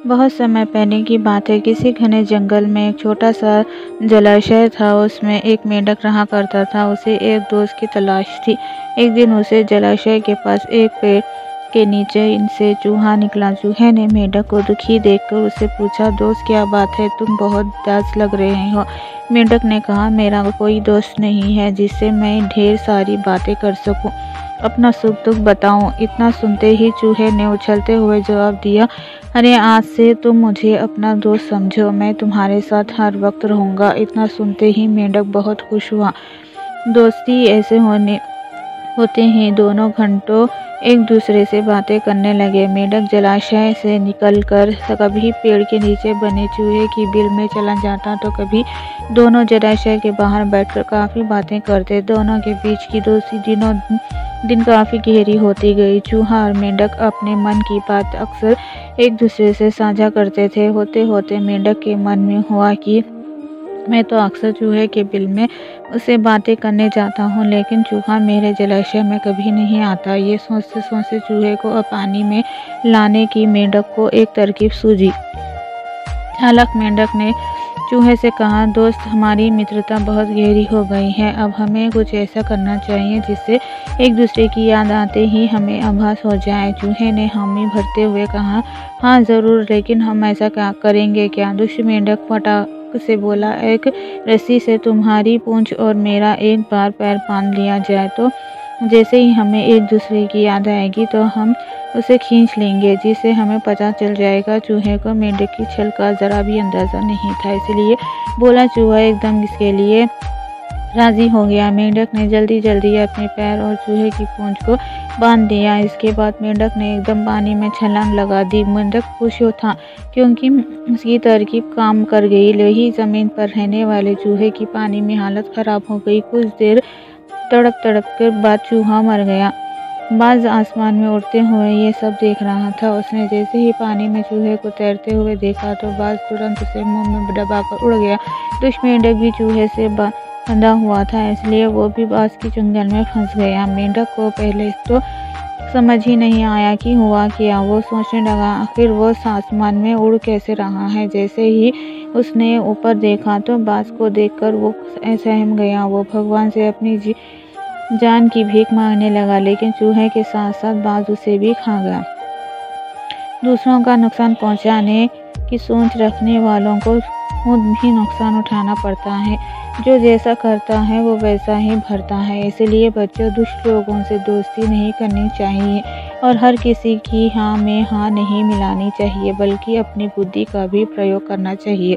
बहुत समय पहले की बात है। किसी घने जंगल में एक छोटा सा जलाशय था। उसमें एक मेंढक रहा करता था। उसे एक दोस्त की तलाश थी। एक दिन उसे जलाशय के पास एक पेड़ के नीचे इनसे चूहा निकला। चूहे ने मेंढक को दुखी देखकर उससे पूछा, दोस्त क्या बात है, तुम बहुत उदास लग रहे हो। मेंढक ने कहा, मेरा कोई दोस्त नहीं है जिससे मैं ढेर सारी बातें कर सकूं। अपना सुख दुख बताऊं। इतना सुनते ही चूहे ने उछलते हुए जवाब दिया, अरे आज से तुम मुझे अपना दोस्त समझो, मैं तुम्हारे साथ हर वक्त रहूंगा। इतना सुनते ही मेंढक बहुत खुश हुआ। दोस्ती ऐसे होते ही दोनों घंटों एक दूसरे से बातें करने लगे। मेंढक जलाशय से निकलकर कभी पेड़ के नीचे बने चूहे की बिल में चला जाता तो कभी दोनों जलाशय के बाहर बैठकर काफ़ी बातें करते। दोनों के बीच की दोस्ती दिनों दिन काफ़ी गहरी होती गई। चूहा और मेंढक अपने मन की बात अक्सर एक दूसरे से साझा करते थे। होते होते मेंढक के मन में हुआ कि मैं तो अक्सर चूहे के बिल में उससे बातें करने जाता हूँ, लेकिन चूहा मेरे जलाशय में कभी नहीं आता। ये सोचते सोचते चूहे को पानी में लाने की मेंढक को एक तरकीब सूझी। चालाक मेंढक ने चूहे से कहा, दोस्त हमारी मित्रता बहुत गहरी हो गई है, अब हमें कुछ ऐसा करना चाहिए जिससे एक दूसरे की याद आते ही हमें आभास हो जाए। चूहे ने हामी भरते हुए कहा, हाँ ज़रूर, लेकिन हम ऐसा क्या करेंगे क्या? दुष्ट मेंढक फटाक से बोला, एक रस्सी से तुम्हारी पूंछ और मेरा एक बार पैर बांध लिया जाए तो जैसे ही हमें एक दूसरे की याद आएगी तो हम उसे खींच लेंगे, जिससे हमें पता चल जाएगा। चूहे को मेंढक की छल का जरा भी अंदाजा नहीं था, इसलिए बोला चूहा एकदम इसके लिए राजी हो गया। मेंढक ने जल्दी जल्दी अपने पैर और चूहे की पूंछ को बांध दिया। इसके बाद मेंढक ने एकदम पानी में छलांग लगा दी। मेंढक खुश था क्योंकि उसकी तरकीब काम कर गई। वही जमीन पर रहने वाले चूहे की पानी में हालत खराब हो गई। कुछ देर तड़प तड़प कर बाद चूहा मर गया। बाज आसमान में उड़ते हुए ये सब देख रहा था। उसने जैसे ही पानी में चूहे को तैरते हुए देखा तो बाज तुरंत उसे मुंह में दबाकर उड़ गया। दुष्ट मेंढक भी चूहे से बंधा हुआ था, इसलिए वो भी बाज की चुंगल में फंस गया। मेंढक को पहले तो समझ ही नहीं आया कि हुआ क्या। वो सोचने लगा, आखिर वो आसमान में उड़ कैसे रहा है। जैसे ही उसने ऊपर देखा तो बाज को देखकर वो सहम गया। वो भगवान से अपनी जान की भीख मांगने लगा, लेकिन चूहे के साथ साथ बाज उसे भी खा गया। दूसरों का नुकसान पहुंचाने की सोच रखने वालों को खुद भी नुकसान उठाना पड़ता है। जो जैसा करता है वो वैसा ही भरता है। इसलिए बच्चों, दुष्ट लोगों से दोस्ती नहीं करनी चाहिए और हर किसी की हाँ में हाँ नहीं मिलानी चाहिए, बल्कि अपनी बुद्धि का भी प्रयोग करना चाहिए।